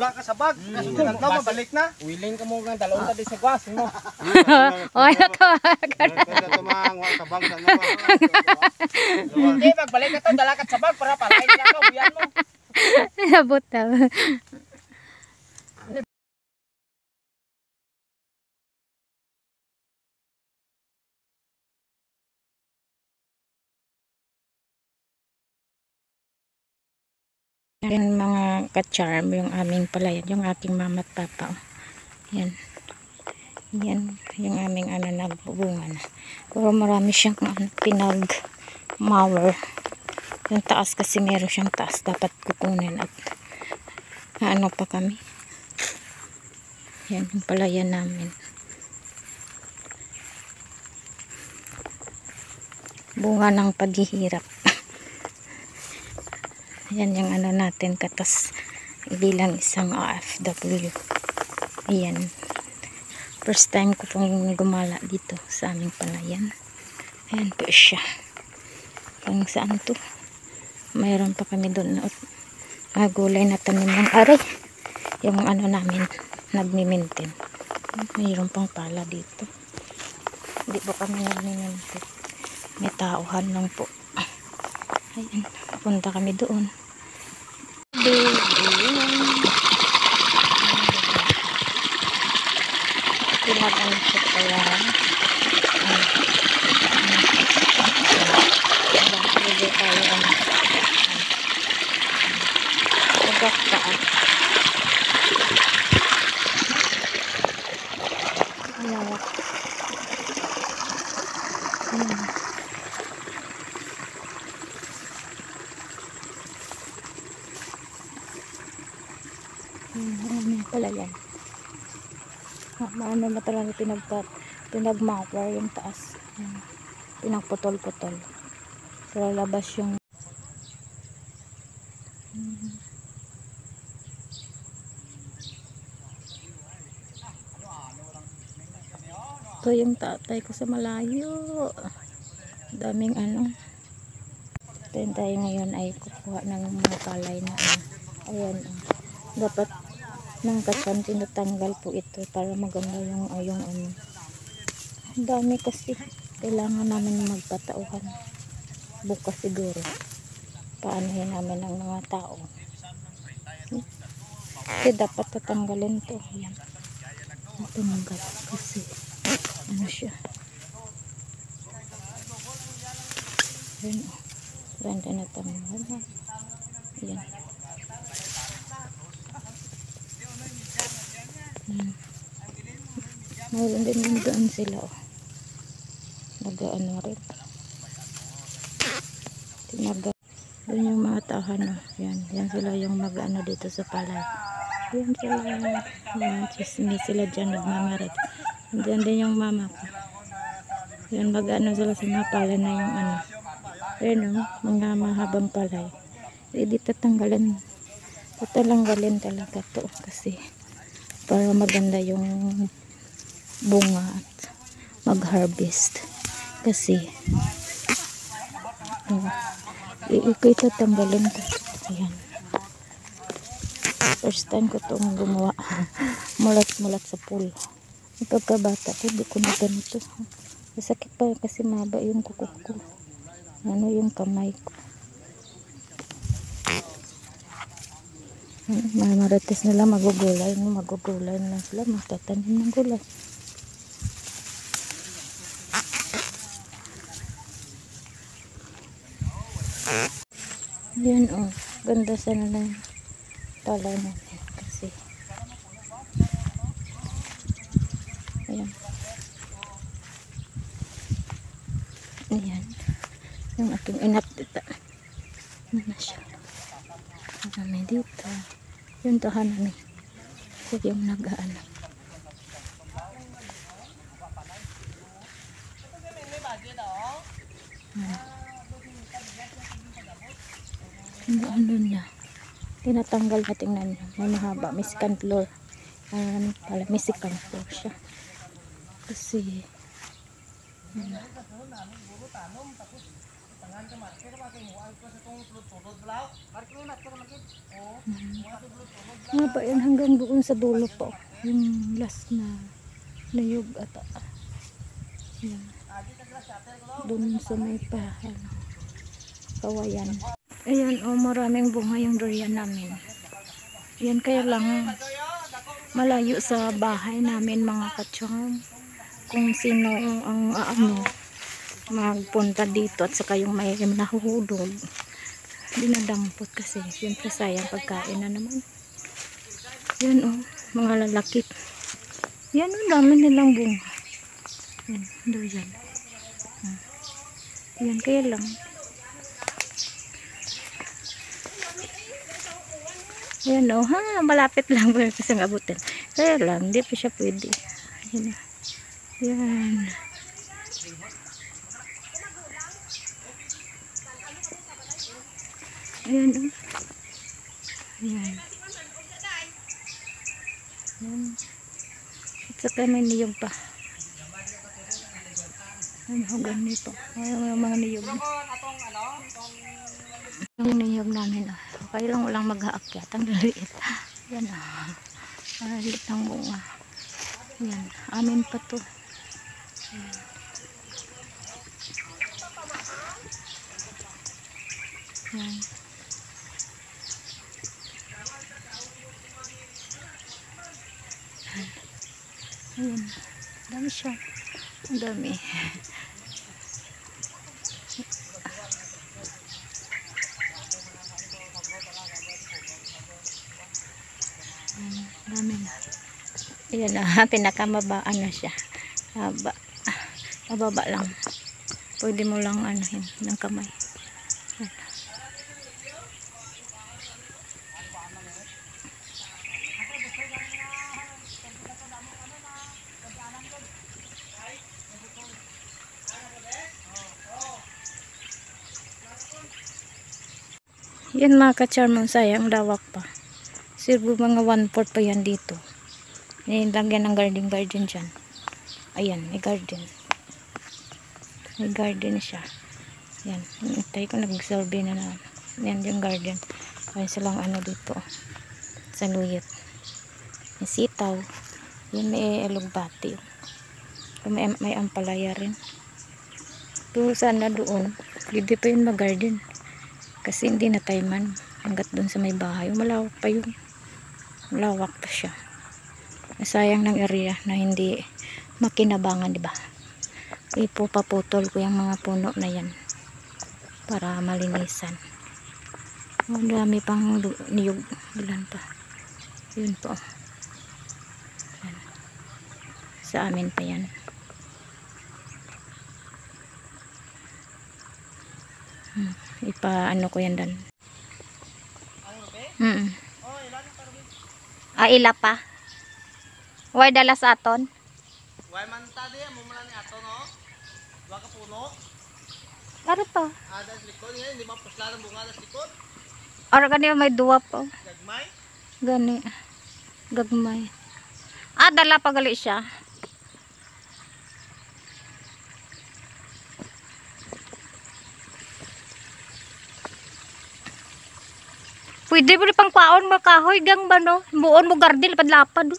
wala ka sa bag. Kasunod na mabalik na. Willing ka mo nga dalawang tadi sa gas mo. Oy nako. Kada tumang wa sa bag na ba. Hindi magbalik ka to dalakat sa bag para palain lang ka buyan mo. Nabot na. Yan mga ka-charm, yung aming palayan, yung aking mama at papa. Yan. Yan, yung aming nagbubunga na. Pero marami siyang pinag-mower. Yung taas kasi meron siyang taas. Dapat kukunin at ano pa kami. Yan, yung palayan namin. Bunga ng paghihirap. Yan yung natin katas bilang isang OFW. Ayan. First time ko pong gumala dito sa aming palayan. Ayan po siya. Kung saan to. Mayroon pa kami doon na gulay na tanim ng aray. Yung namin nagmi-maintain. Mayroon pang pala dito. Hindi po kami nagmi-maintain. May tauhan lang po. Ayan. Punta kami doon. Pinagan siya kaya hindi tayo agak taas malawak pala yan. Maano na talaga pinag-mower yung taas. Pinagputol-putol. Para labas yung ito yung tatay ko sa malayo. Daming Then tayo ngayon ay kukuha ng mga palay na ayan. Dapat ng katsan tinatanggal po ito para maganda yung ang dami kasi kailangan namin magpatauhan bukas siguro paanohin namin ang mga tao kasi dapat tatanggalin to. Ayan, natanggal kasi siya ayan ganda na tanggal. Ayan. Mayroon din doon sila nag-ano rin doon yung mga tahan yan sila yung mag-ano dito sa palay yan sila chismis sila dyan nagmamarit dyan din yung mama ko yan mag-ano sila sa mga palay na yung ayun mga mahabang palay hindi tatanggalin talaga to kasi para maganda yung bunga at mag-harvest kasi iko'y tatanggalin ko. Ayan, first time ko itong gumawa mulat sa pool. Pagkabata ko hindi ko na ganito, masakit pa kasi mahaba yung kuko ko yung kamay ko. Marites nila magugulay na sila magtatanim ng gulay. Yan ganda sana ng talay natin kasi ayan yung aking inaptita na siya kami dito yung tahan namin so yung nag-aanap ano niya tinatanggal na, tingnan niya may mahaba, may second floor pala may second floor siya kasi Nga ba yan hanggang doon sa dulo po. Yung last na niyog ata. Yan. Doon sa may pa, ano, kawayan. Ayan, oh, maraming bunga yung durian namin. Yan, kaya lang malayo sa bahay namin mga katsong. Kung sino ang magpunta dito at saka yung may nahuhulog, dinadampot kasi siyempre sayang pagkain na naman. Yan, oh, mga lalaki. Yan, oh, dami nilang bunga. Yan, durian. Yan, kaya lang yan, oh, ha, malapit lang ba kasi ngabutin. Kaya lang, hindi pa siya pwede. Yan, yan. Ayan, oh. Ayan. Ayan. At saka may niyog pa. Ano, ganito. Ayan, mga niyog. Yung niyog namin, oh. Okay lang, walang mag-aakyat. Ang laliit. Yan, oh. Laliit ng bunga. Yan, amin pa to. Yan. Yan. Ayan. Dami siya. Ang dami. Dami na. Ayan na. Pinakamabaan na siya. Mababa lang. Pwede mo lang anuhin ng kamay. Ayan. Yan mga ka-charmon, sayang lawak pa. Siguro mga 1/4 pa yan dito. Nilagyan ng garden dyan. Ayan, may garden. May garden siya. Yan, tayo ko nag-survey na naman. Yan yung garden. Ayan silang ano dito. Sa luyot. May sitaw. Yan may alugbati. May ampalaya rin. Doon sana doon. Hindi pa yun mag-garden. Kasi hindi na tayman hanggat doon sa may bahay. Malawak pa yun. Malawak pa siya. Sayang ng area na hindi makinabangan, diba? Ipupaputol ko yung mga puno na yan para malinisan. Ang dami pang niyog. Ilan pa. Yun po. Yan. Sa amin pa yan. Ipa-ano ko yan dan. Ila pa. Way dala sa aton. Way man ta diya mo muna ni ato no. Wa ka puno. Ano pa? Ada likod niya, hindi ba pusla ng bunga sa likod? Ora gani may duwa pa. Gagmay. Gani. Gagmay. Dala pa gali siya. Pwede mo pang kwaon mo kahoy gang ba no? Buon mo gardil padlapad.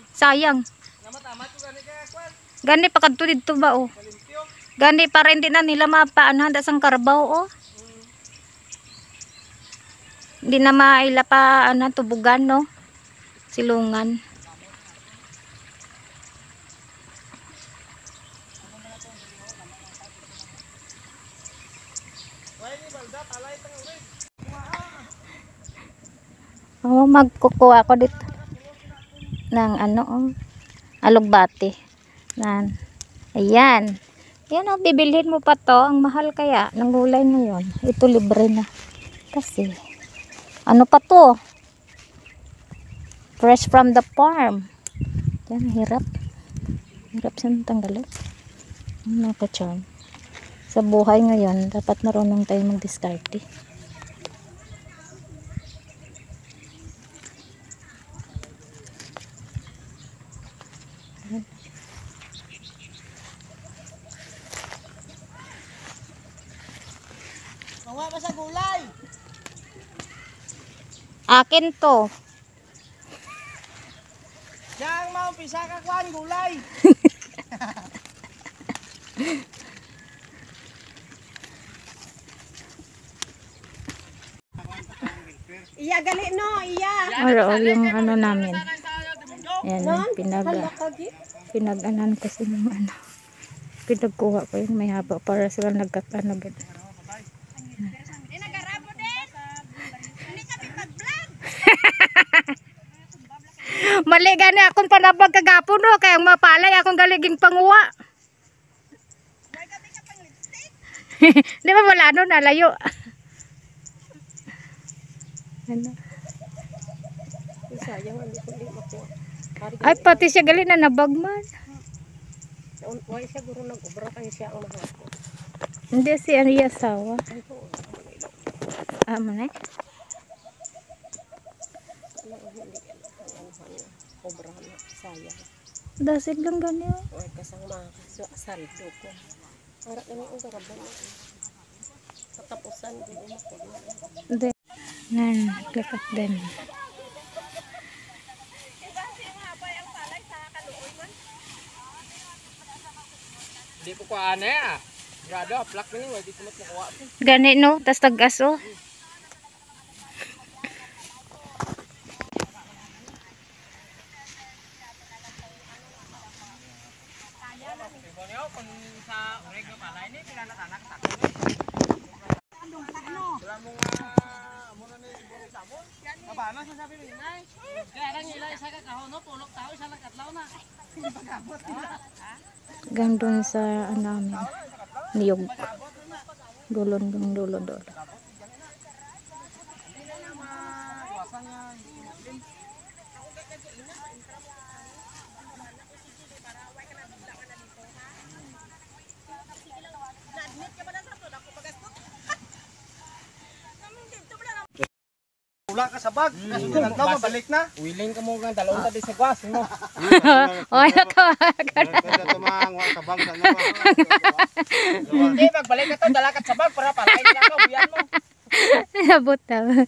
Sayang. Namatama to gani kaya kwan. Gani pa kadto dito ba oh. Kalimpyo. Gani para hindi na nila mapaan handa sang karbaw oh. Hindi na maila pa tubugan no. Silungan. Way ni balda palay tang uri. Magkukuha ako dito ng alugbati. Ayan. Yan o, bibilhin mo pa to. Ang mahal kaya ng gulay ngayon. Ito libre na. Kasi, ano pa to? Fresh from the farm. Yan, hirap. Hirap siyang tanggalin. Nakacharm. Sa buhay ngayon, dapat marunong tayo mag-discarte. Sama sa gulay. Akin to. Siya ang maumpisa ka kuan gulay. Iya gali no, iya. Or yung ano namin. Ayan, pinag-anan kasi ng ano. Pinagkuha ko yun, may haba para sila nagkatano. Mali gani akong panabag kagapon no, kaya mapalay akong galiging panguha. Di ba wala no, nalayo. Ano? Ay, pati siya gali na nabagman. Why siya guro nag-ubra kay siya ang mahapon. Hindi si ano yung asawa. Mo na Obra na sayang. dasid lang ganyan. Oy kasang saldo ko. Para kami ang karabon. Katapusan din ako. Hindi. Nan, lakat din. Hindi ko kuhaan eh. Grado, plak ni wala di ko makuha. Gani no, tas tagas oh. Kung sa ureg ng palay ni pinanatanak ta. Wala mo nga muna ni ibon sa mo. Mabana sa sabi ni Nay. Kaya lang ila isa ka kahon no, pulok tao isa lang katlaw na. Gandun sa ano namin. Niyog. Dulon dong dulon dulon. Wala ka sa bag. Kasunod daw mabalik na. Willing ka mo nga dalawang tadi sa gwas mo. Oh, natawagan. Hindi magbalik ka to dala ka sa bag para palay nila ka buyan mo. Nabot na.